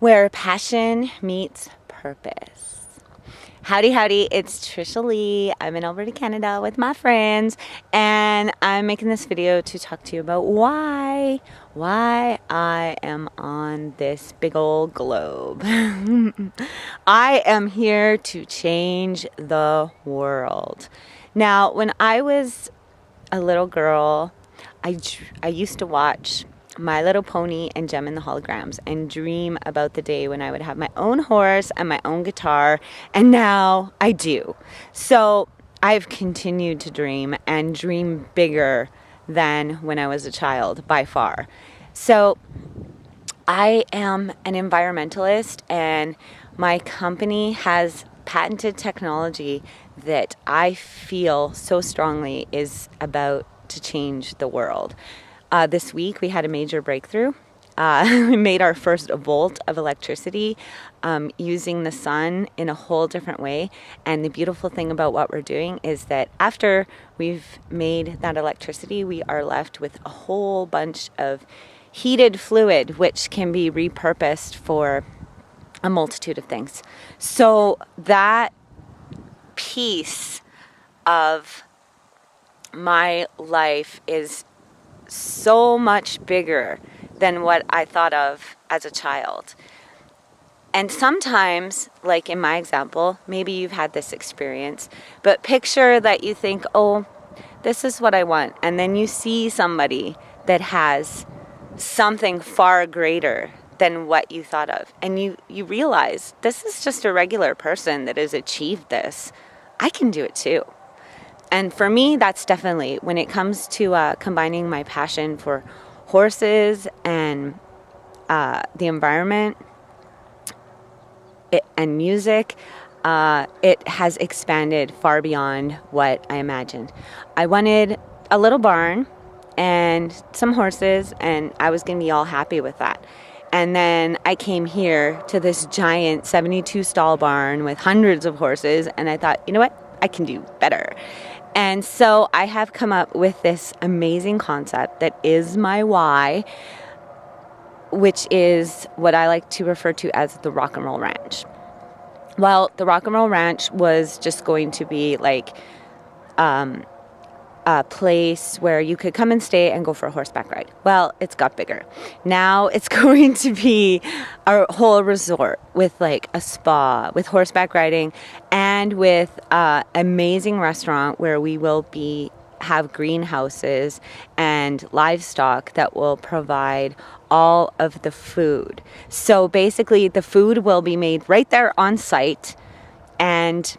where passion meets purpose. Howdy, howdy, it's Trishaly. I'm in Alberta, Canada with my friends, and I'm making this video to talk to you about why I am on this big old globe. I am here to change the world. Now, when I was a little girl, I used to watch My Little Pony and Gem and the Holograms and dream about the day when I would have my own horse and my own guitar, and now I do. So I've continued to dream and dream bigger than when I was a child by far. So I am an environmentalist, and my company has patented technology that I feel so strongly is about to change the world. This week we had a major breakthrough. We made our first volt of electricity using the sun in a whole different way. And the beautiful thing about what we're doing is that after we've made that electricity, we are left with a whole bunch of heated fluid, which can be repurposed for a multitude of things. So that piece of my life is so much bigger than what I thought of as a child. And sometimes, like in my example, maybe you've had this experience, but picture that you think, oh, this is what I want. And then you see somebody that has something far greater than what you thought of. And you realize this is just a regular person that has achieved this. I can do it too. And for me, that's definitely when it comes to combining my passion for horses and the environment and music, it has expanded far beyond what I imagined. I wanted a little barn and some horses, and I was going to be all happy with that. And then I came here to this giant 72 stall barn with hundreds of horses, and I thought, you know what? I can do better. And so I have come up with this amazing concept that is my why, which is what I like to refer to as the rock and roll ranch. Well, the rock and roll ranch was just going to be like a place where you could come and stay and go for a horseback ride. Well, it's got bigger. Now it's going to be a whole resort with like a spa, with horseback riding, and with an amazing restaurant where we will have greenhouses and livestock that will provide all of the food. So basically the food will be made right there on site, and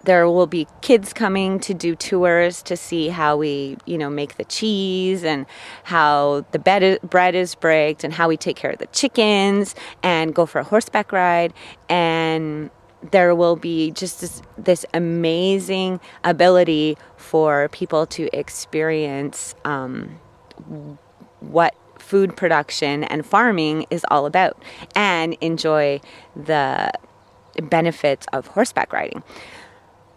there will be kids coming to do tours to see how we, make the cheese and how the bread is baked and how we take care of the chickens and go for a horseback ride. And there will be just this amazing ability for people to experience what food production and farming is all about and enjoy the benefits of horseback riding.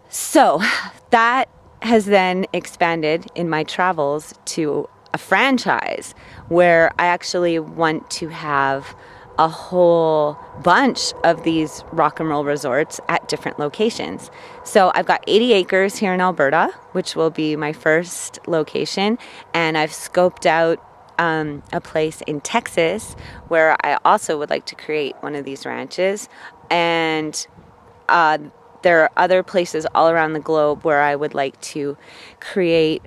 So that has then expanded in my travels to a franchise where I actually want to have a whole bunch of these rock and roll resorts at different locations. So I've got 80 acres here in Alberta, which will be my first location, and I've scoped out a place in Texas where I also would like to create one of these ranches. And there are other places all around the globe where I would like to create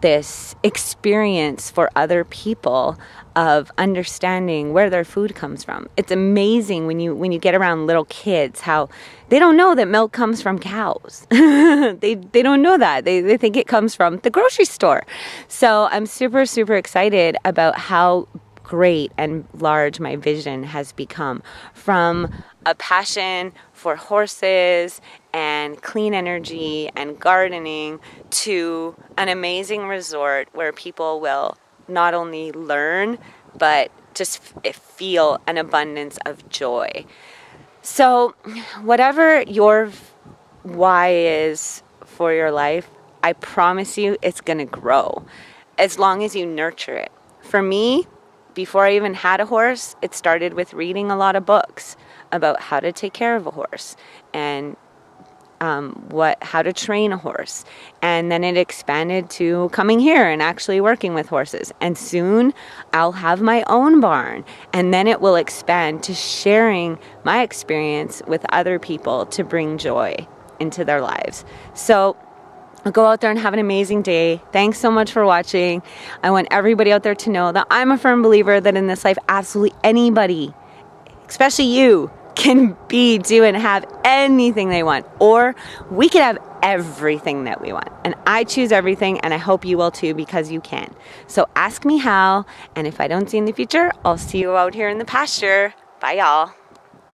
this experience for other people of understanding where their food comes from. It's amazing when you get around little kids how they don't know that milk comes from cows. They don't know that. They think it comes from the grocery store. So I'm super, super excited about how great and large my vision has become, from a passion for horses and clean energy and gardening to an amazing resort where people will not only learn but just feel an abundance of joy. So whatever your why is for your life, I promise you it's going to grow as long as you nurture it. For me, before I even had a horse, it started with reading a lot of books about how to take care of a horse and how to train a horse. And then it expanded to coming here and actually working with horses. And soon I'll have my own barn. And then it will expand to sharing my experience with other people to bring joy into their lives. So go out there and have an amazing day. Thanks so much for watching. I want everybody out there to know that I'm a firm believer that in this life, absolutely anybody, especially you, can be, do, and have anything they want. Or we can have everything that we want. And I choose everything, and I hope you will too, because you can. So ask me how, and if I don't see you in the future, I'll see you out here in the pasture. Bye, y'all.